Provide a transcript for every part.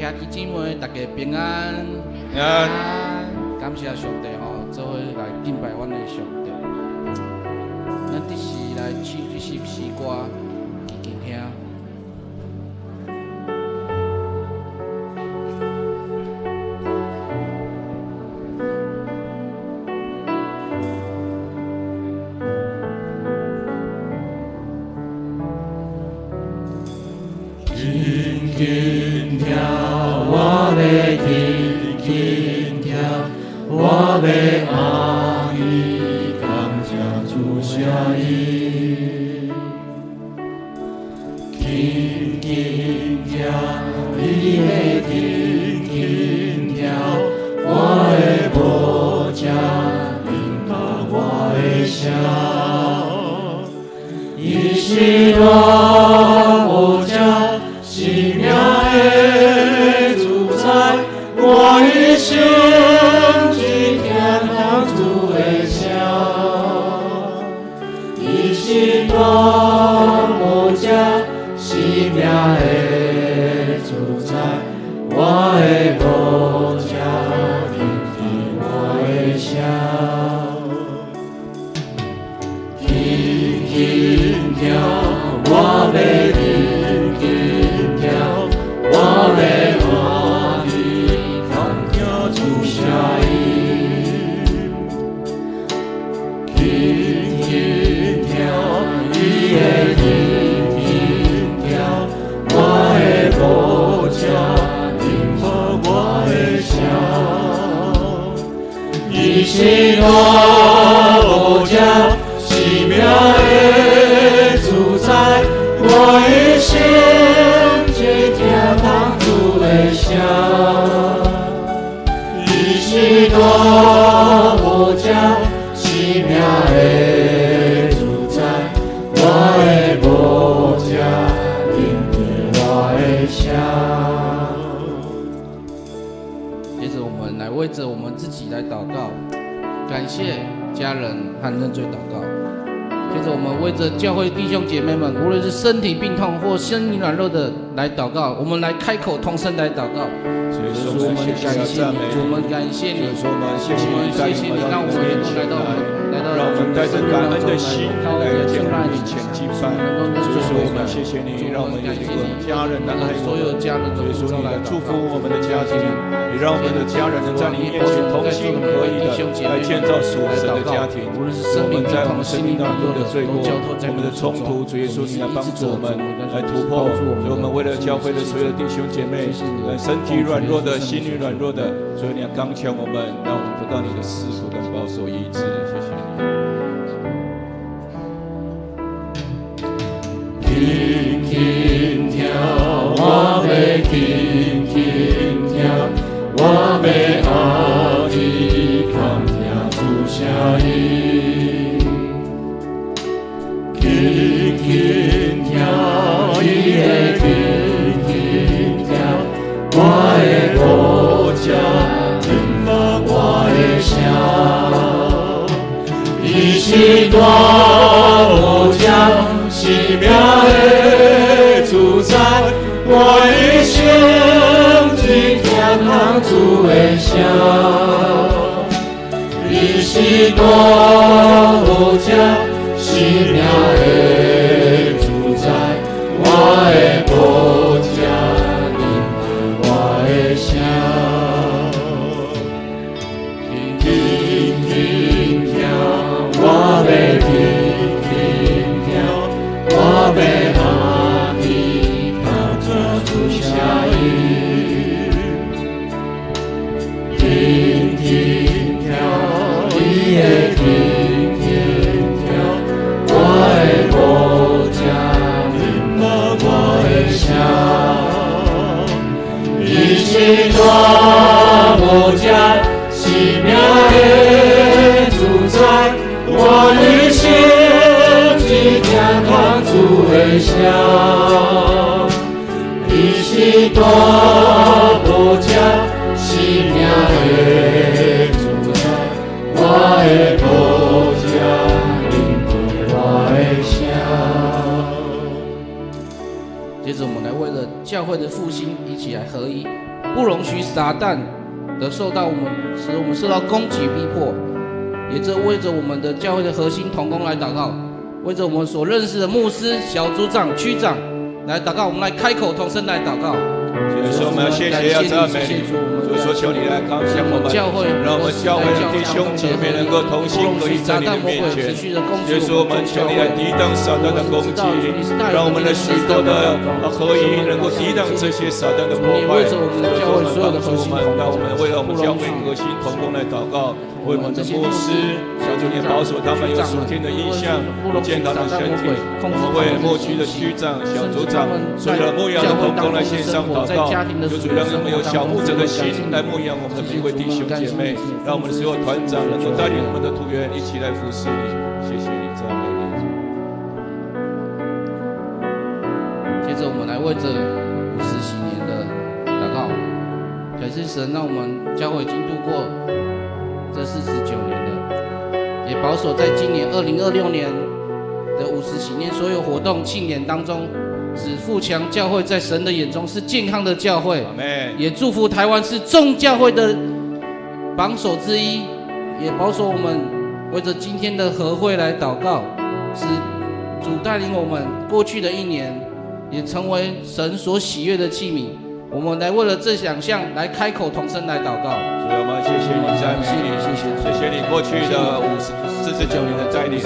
兄弟姊妹，大家平安。平安。感谢上帝吼，做伙来敬拜阮的上帝。咱这时来唱这首诗歌，记听。轻轻跳，我要轻轻跳，我要爱你，感谢主谢伊。轻轻跳，你要轻轻跳，我的无遮引导我的笑，伊是我无遮。生命的主宰，我一生只听他主的声。伊是我无遮生命的主宰，我的无遮听我的声。轻轻跳，我要。我要爱你，感谢主谢伊。轻轻跳，你的轻轻跳，我的无遮引导我的笑。伊是我无遮生命的主宰，我一生只听他主的声。伊是我无遮生命的主宰，我的无遮引导我的声。接着我们来为着我们自己来祷告，感谢家人和认罪祷告。接着我们为着教会弟兄姐妹们，无论是身体病痛或心灵软弱的来祷告，我们来开口同声来祷告。主，我们感谢你，主，我们感谢你，主，我们谢谢你，让我们能够让我们带着感恩的心来见你前进拜。主，我们谢谢你，让我们有一个家人的爱，所有家人的主，你来祝福我们的家庭，也让我们的家人能在你面前同心合意的来建造属神的家庭。我们在我们生命当中的罪过，我们的冲突，主耶稣，你来帮助我们，来突破。所以我们为了教会的所有弟兄姐妹，身体软弱的、心灵软弱的，所以你要刚强我们，让我们得到你的赐福跟保守医治。谢谢你。轻轻跳，我要轻轻跳，我要爱你，感谢主谢伊。轻轻跳，伊的轻轻跳，我的无遮引导我的声。伊是我无遮生命的主宰，我一生只听他主的声。伊是我无遮生命的主宰，我的无遮引导我的声。轻轻跳，我要轻轻跳，我要爱你，感谢主谢伊。轻轻跳，你的轻轻跳，我的无遮引导我的声。伊是我无遮生命的主宰，我一生只听他主的声。伊是我无遮生命的主宰，我的无遮引导我的声。接着我们来为了教会的复兴一起来合一，不容许撒旦的使我们受到攻击逼迫，也为着我们的教会的核心同工来祷告，为着我们所认识的牧师、小组长、区长来祷告，我们来开口同声来祷告。有时候我们要谢谢，要赞美你，主说求你来康健我们，让我们教会的弟兄姐妹能够同心合意在你的面前。耶稣，我们求你来抵挡撒旦的攻击，让我们的许多的合一能够抵挡这些撒旦的破坏。为着我们的教会所有的核心同工，让我们为了我们教会核心同工来祷告，为我们的牧师，求你保守他们有属天的意向，健康的身体。我们为牧区的区长、小组长，所有的牧养的同工来献上祷告。有主让我们有小牧者的心来牧养我们的每位弟兄姐妹，让我们的所有团长能够带领我们的土员一起来服侍你。谢谢你，赞美你。接着我们来为这50禧年的祷告，感谢神，让我们教会已经度过这49年了，也保守在今年2026年的50禧年所有活动庆典当中，使富强教会在神的眼中是健康的教会，也祝福台湾是众教会的榜首之一，也保守我们为着今天的和会来祷告，使主带领我们过去的一年也成为神所喜悦的器皿。我们来为了这两项来开口同声来祷告。主要吗？谢谢你，赞美你，谢谢你过去的49年的带领，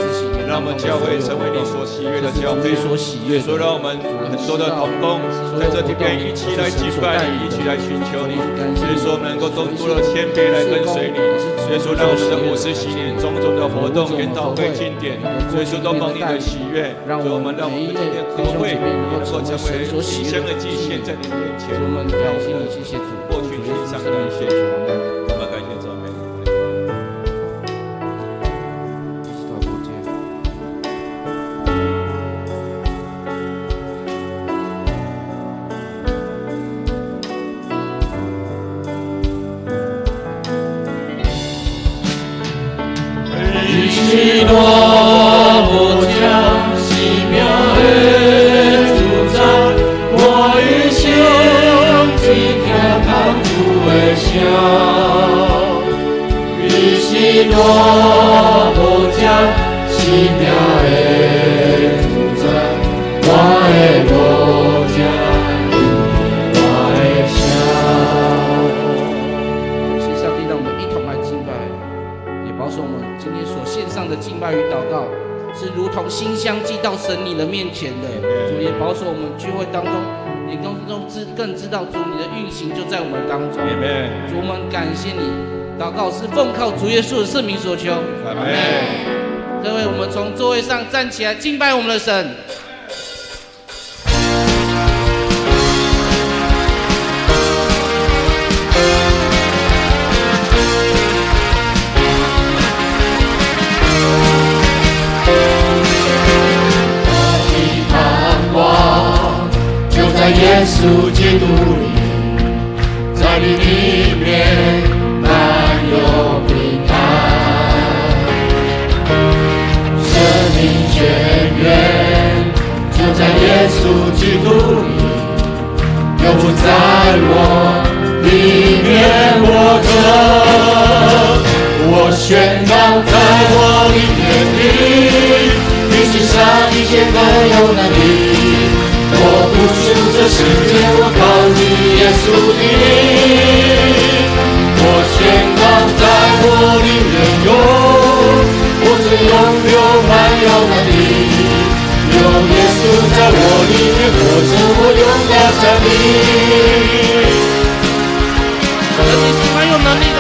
让我们教会成为你所喜悦的教会，所让我们很多的同工在这里边一起来敬拜你，一起来寻求你。所以说，我们能够多了谦卑来跟随你。所以说，让我们的50禧年种种的活动、研讨会、经典，所以说都蒙你的喜悦。让我们今天和会能够成为牺牲的祭献在你面前。我们感谢你，谢谢主，过去天上感谢主，我们感谢赞美。喜乐不将奇妙的主宰，我与兄弟看看主的笑。喜乐不将奇妙的主宰，我的国家我的笑。谢上帝，让我们一同来敬拜，也保守我们今天所献上的敬拜与祷告，是如同馨香寄到神你的面前的。主也保守我们聚会当中，也更知道主你的运行就在我们当中。主，我们感谢你，祷告是奉靠主耶稣的圣名所求。阿们。各位，我们从座位上站起来敬拜我们的神。在耶稣基督里，在你里面满有平安，生命泉源就在耶稣基督里，有不在我里面活着。我宣告在我里面你，比世上一切更有能力。我不属这世界，我靠近耶稣的灵。我宣告在我里面有，我只拥有满有能力。有耶稣在我里面活着，我永远站立。你是蛮有能力的。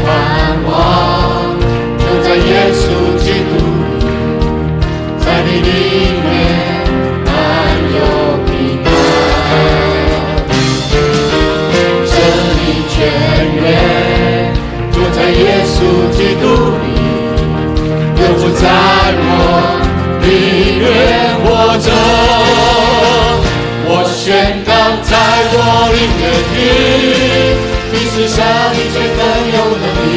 盼望就在耶稣基督里，在你里面满有平安，生命泉源就在耶稣基督里，有不在我里面活着。我宣告在我里面你，比世上一切更有能力。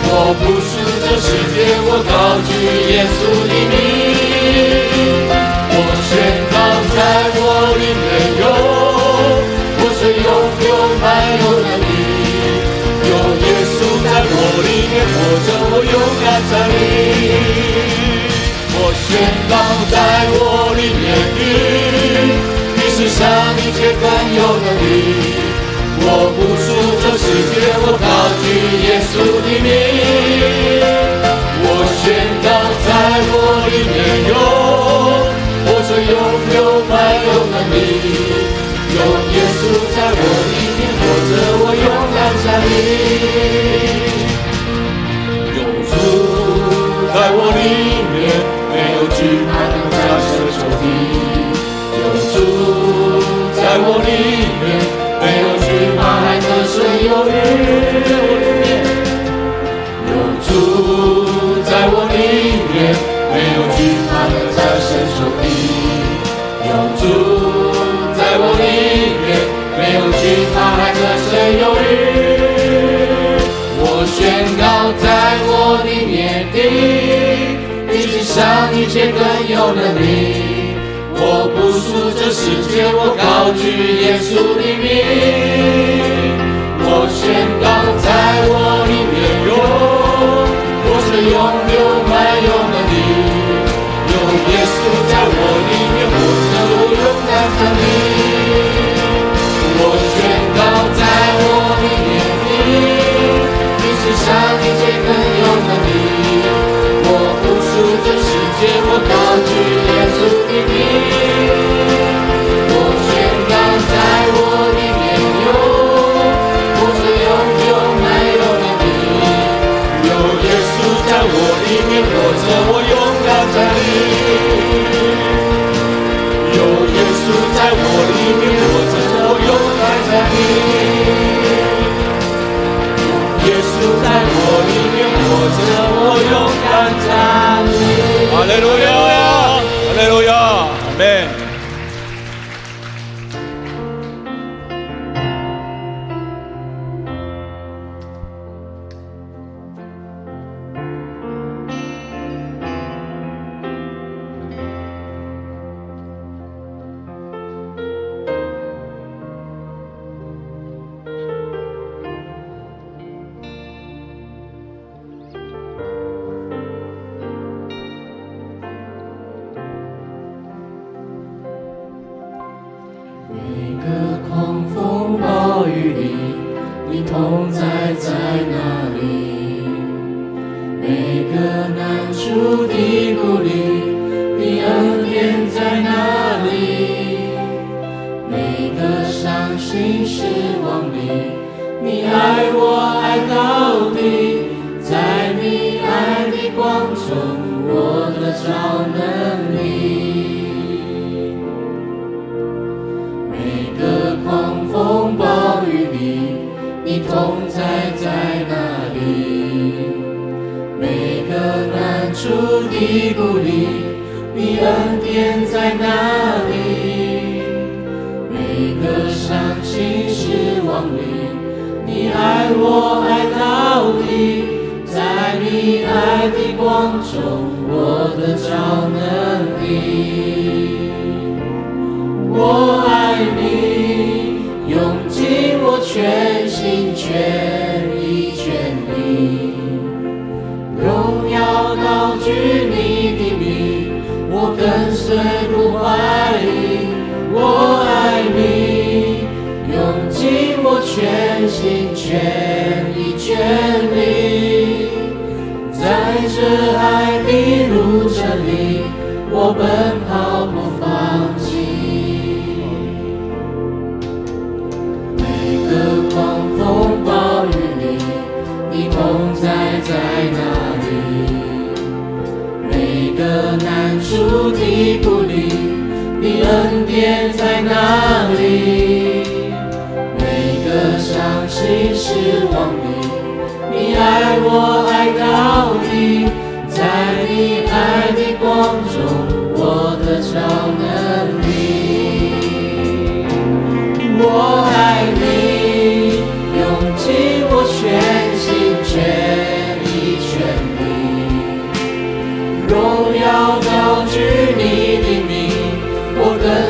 我不属这世界，我高举耶稣的名。我宣告在我里面有活水永流满有能力，有耶稣在我里面活着，我勇敢站立。我宣告在我里面的，比世上一切更有能力。我不属这世界，我高举耶稣的名。我宣告在我里面有活水永流满有能力，有耶稣在我里面活着，我勇敢站立。有主在我里面，没有惧怕能战胜仇敌。有主在我里面，没有惧怕还得胜有余。有主在我里面，没有惧怕能战胜仇敌。有主在我里面，没有惧怕还得胜有余。我宣告在我里面的，比世上一切更有能力。我不属这世界，我高举耶稣的名。我宣告在我里面有活水永流满有能力，有耶稣在我里面活着，我勇敢站立。我宣告在我里面的，比世上一切更有能力。我不属这世界，我高举耶稣的名。里面活着，我勇敢站立。有耶稣在我里面活着，我勇敢站立。有耶稣在我里面活着，我勇敢站立。哈利路亚，哈利路亚，阿们。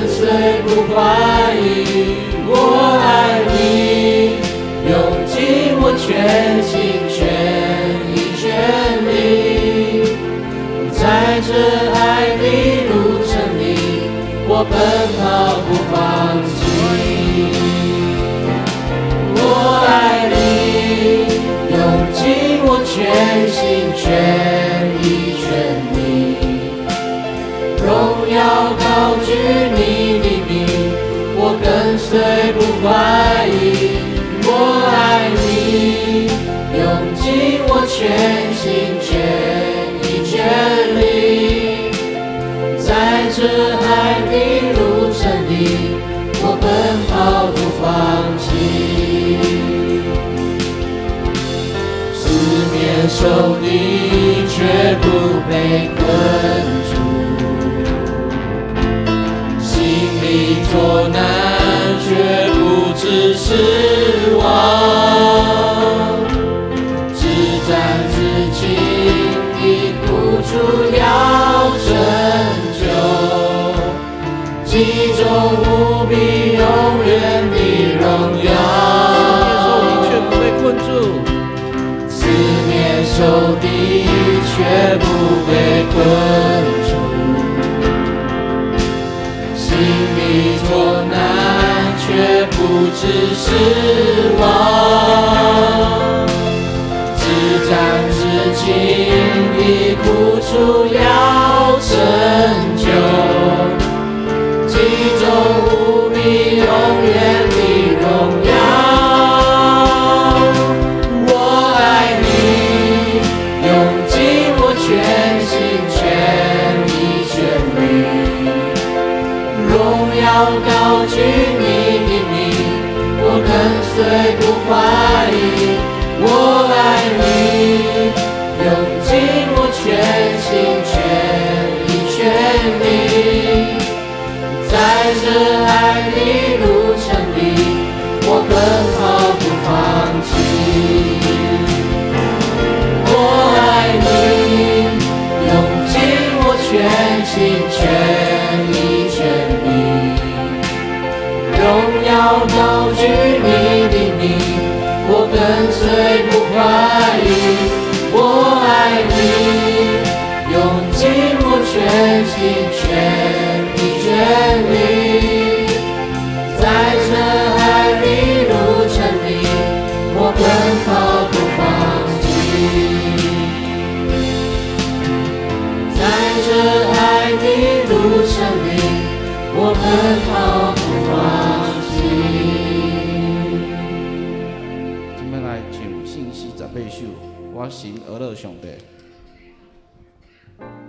随不怀疑。我爱你，用尽我全心全意全力，在这爱的路程里，我奔跑不放弃。我爱你，用尽我全心全意全力，荣耀高举你的名，我跟随不怀疑。我爱你，用尽我全心全意全力，在这爱的路程里，我奔跑不放弃。四面受敌却不被困住，心里作难却不致失望，自战自尽的苦楚要拯救，其中无比永远的荣耀。却不被困住，四面受敌却不被困住，心里作难却不致失望，自战自尽的苦楚要拯救，其中无比永远的荣耀。我爱你，用尽我全心全意全力，荣耀高举你的名，我跟随不怀疑。我爱你，用尽我全心全意全力，在这爱的路程里，我奔跑不放弃。我爱你，用尽我全心全意全力，荣耀高举你的名，我跟随不怀疑。我爱你，用尽我全心全意全力，在这爱的路程里，我奔跑不放弃。在这爱的路程里，我奔跑不放弃。今摆来唱信息十八首，我心俄勒上帝。